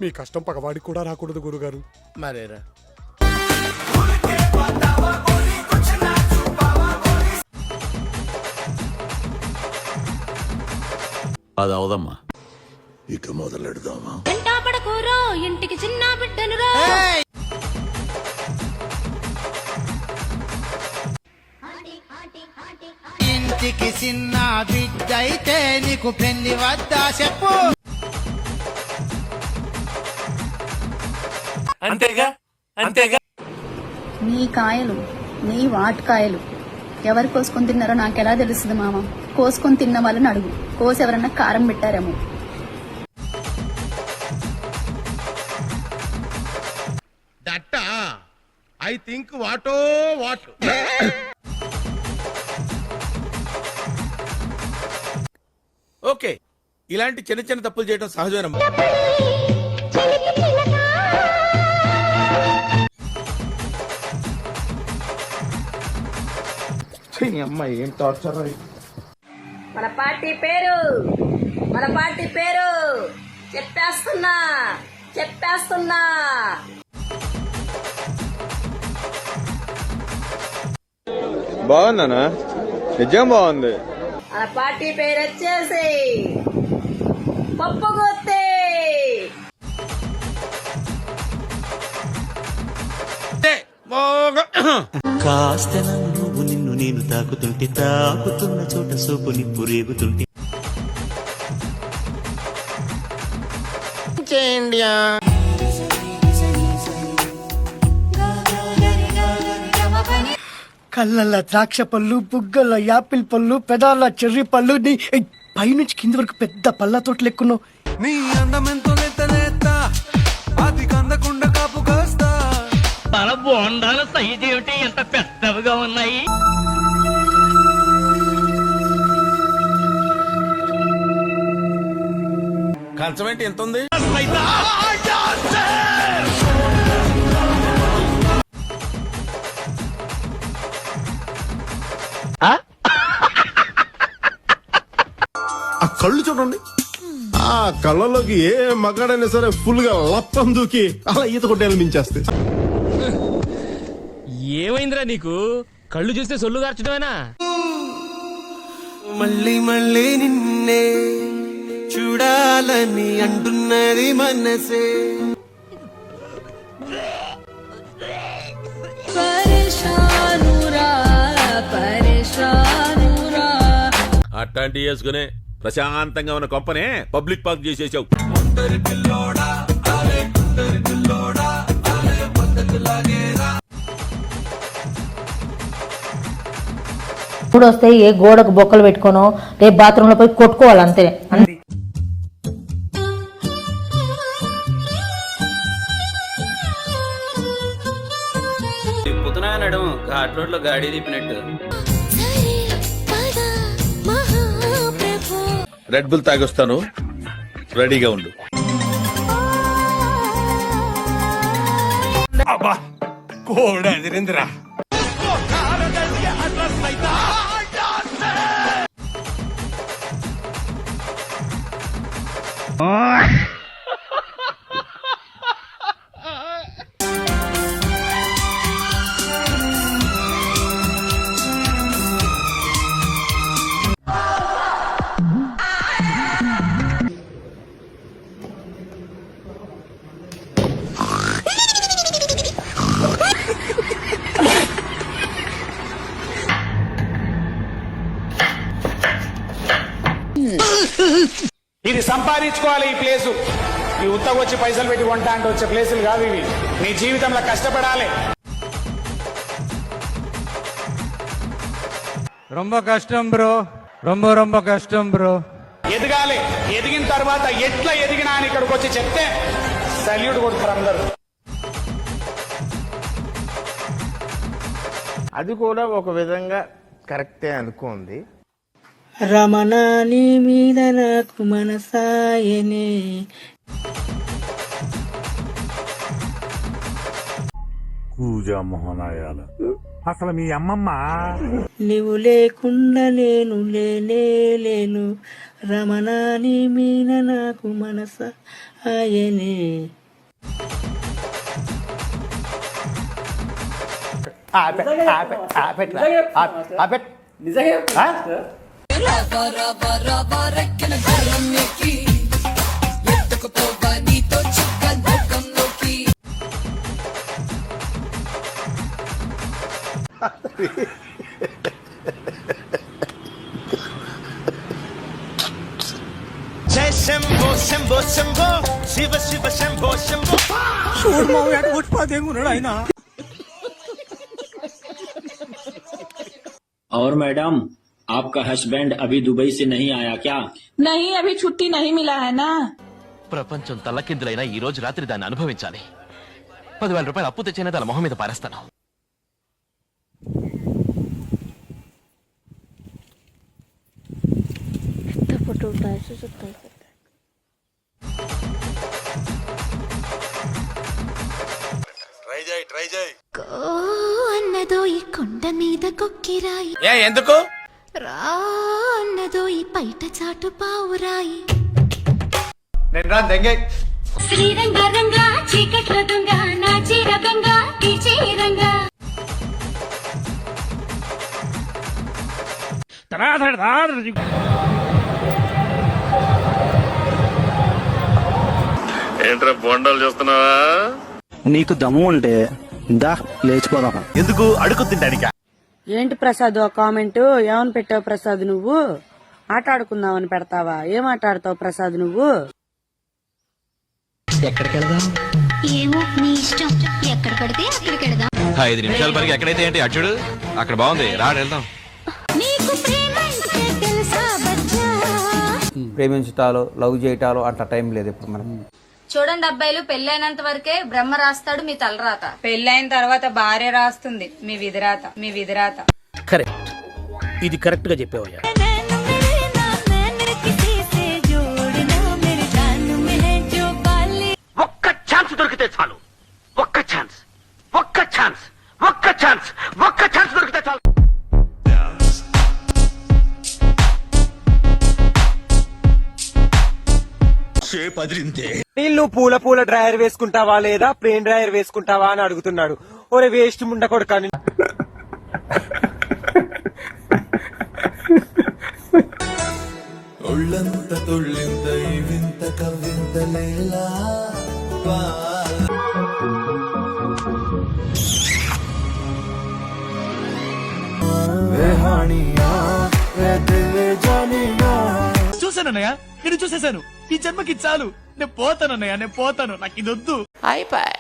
మీ కష్టం పగవాడికి కూడా రాకూడదు గురుగారు. మరేరా అది అవదమ్మా. ఇక మొదలెడదామా? ఇంటికి చిన్న బిడ్డను ఇంటికి చిన్న బిడ్డ అయితే నీకు పెళ్లి వద్దా చెప్పు. అంతేగా అంతేగా. నీ కాయలు నీ వాటకాయలు ఎవరు కోసుకొని తిన్నారో నాకెలా తెలుస్తుంది మామ? కోసుకొని తిన్న వాళ్ళని అడుగు. కోసి ఎవరన్నా కారం పెట్టారేమో. దట్ ఐ థింక్ వాటో వాట్. ఓకే, ఇలాంటి చిన్న చిన్న తప్పులు చేయడం సహజమేనమ్మా. అమ్మాయి ఏం టార్చర్. మన పార్టీ పేరు చెప్పేస్తున్నా. బాగుందనా? నిజం బాగుంది. మన పార్టీ పేరు వచ్చేసి పప్పుగుత్తి. కాస్త నువ్వు నిన్ను నేను తాకుతుంటే తాకుతున్న చోట సోపు నిప్పు రేగుతుంటే కళ్ళల్లో ద్రాక్ష పళ్ళు, బుగ్గల్లో యాపిల్ పళ్ళు, పెదాల చెర్రీ పళ్ళు, నీ పైనుంచి కింది వరకు పెద్ద పళ్ళ తోటలు ఎక్కున్నావు. నీ అందమెంతో అది కందకుండా కాపు కాస్తా. మన బోండాల సైజు ఏమిటి ఎంత పెద్దవిగా ఉన్నాయి? కంచం ఏంటి ఎంత ఉంది? ఆ కళ్ళు చూడండి. ఆ కళ్ళలోకి ఏ మగాడైనా సరే ఫుల్ గా లప్పం దూకి అలా ఈత కొట్టేయాలని మించేస్తే. ఏమైందిరా నీకు? కళ్ళు చూస్తే సొల్లు గార్చడమేనా? మళ్ళీ మళ్ళీ నిన్నే చూడాలని అంటున్నది మనసే. అట్లాంటి వేసుకునే ప్రశాంతంగా ఉన్న కొంపనే పబ్లిక్ పార్క్ చేసేసావు. ఇప్పుడు వస్తే ఏ గోడకు బొక్కలు పెట్టుకోనో రేపు బాత్రూంలో పోయి కొట్టుకోవాలి అంతే. పుతనాయనడం ఘాట్ రోడ్ లో గాడి తిప్పినట్టు. రెడ్ బుల్ తాగొస్తాను, రెడీగా ఉండు. అబ్బా కోడ ఎదిరిందిరా. ఇది సంపాదించుకోవాలి ఈ ప్లేసు. ఈ ఉత్తగొచ్చి పైసలు పెట్టి కొంటా అంటే వచ్చే ప్లేసులు కాదు ఇవి. నీ జీవితంలో కష్టపడాలి. రొంబ కష్టం బ్రో, రొంబ కష్టం బ్రో. ఎదగాలి. ఎదిగిన తర్వాత ఎట్లా ఎదిగినా అని ఇక్కడికి వచ్చి చెప్తే సల్యూట్ కొడుతారు అందరూ. అది కూడా ఒక విధంగా కరెక్టే అనుకోండి. రమణ నీ మీద నాకు మనసాయనే. పూజా మోహనాయాలు అసలు మీ అమ్మమ్మ నువ్వు లేకుండా నేను లేను రమణాని మీన నాకు మనస ఆయనే. జై శంభో శంభో శంభో శివ శివ శంభో శంభో. और मैडम आपका हस्बैंड अभी दुबई से नहीं आया क्या? नहीं अभी छुट्टी नहीं मिला है ना. ప్రపంచం తలకిందులైనా ఈ రోజు రాత్రి దాన్ని అనుభవించాలి. 10,000 రూపాయలు అప్పు తెచ్చిన తన మొహం మీద పారేస్తాను. అన్నదో ఈ కొండ మీద కొక్కిరాయి, ఎందుకు రా అన్నదో ఈ పైట చాటు పావురాయి. శ్రీరంగ రంగ చీకట్ల దొంగ నా చీరగంగా తీర్చేరంగా. ఏంట్రా బొండాలు చేస్తున్నావా? నీకు దమ్ము ఉంటే దా లేచిపోదాం. ఎందుకు అడుగు తింటానికా? ఏంటి ప్రసాద్ ఆ కామెంట్? ఏమని పెట్టావు ప్రసాద్ నువ్వు? ఆట ఆడుకుందామని పెడతావా? ఏం ఆట ఆడతావు ప్రసాద్ నువ్వు? ఏమో నీ ఇష్టం, ఎక్కడ పడితే అక్కడికి వెళదాం. 5 నిమిషాల వరకు ఎక్కడైతే ఏంటి అచ్చుడు అక్కడ బాగుంది రాడు వెళ్దాం. నీకు ప్రేమ అంటే తెలుసా బచ్చా? ప్రేమించటాలు లవ్ చేయటాలు అట్లా టైం లేదు ఇప్పుడు మనం. చూడండి అబ్బాయిలు, పెళ్ళైనంత వరకే బ్రహ్మ రాస్తాడు మీ తలరాత, పెళ్ళైన తర్వాత భార్య రాస్తుంది మీ విధిరాత. కరెక్ట్, ఇది కరెక్ట్ గా చెప్పేవయ్యా. ఒక్క ఛాన్స్ దొరికితే చాలు, ఒక్క ఛాన్స్ దొరికితే చాలు. నీళ్ళు పూల డ్రైయర్ వేసుకుంటావా లేదా ప్లేన్ డ్రైయర్ వేసుకుంటావా అని అడుగుతున్నాడు. ఒరే వేస్ట్ ముండ కొడుకా. ఒళ్ళంత తొళ్ళింత వింత కవింత లేలా చూసానన్నయ్య, నేను చూసేశాను. ఈ జన్మకి చాలు, నేను పోతానన్నయ్య, నాకు ఇది వద్దు. అయిపోయి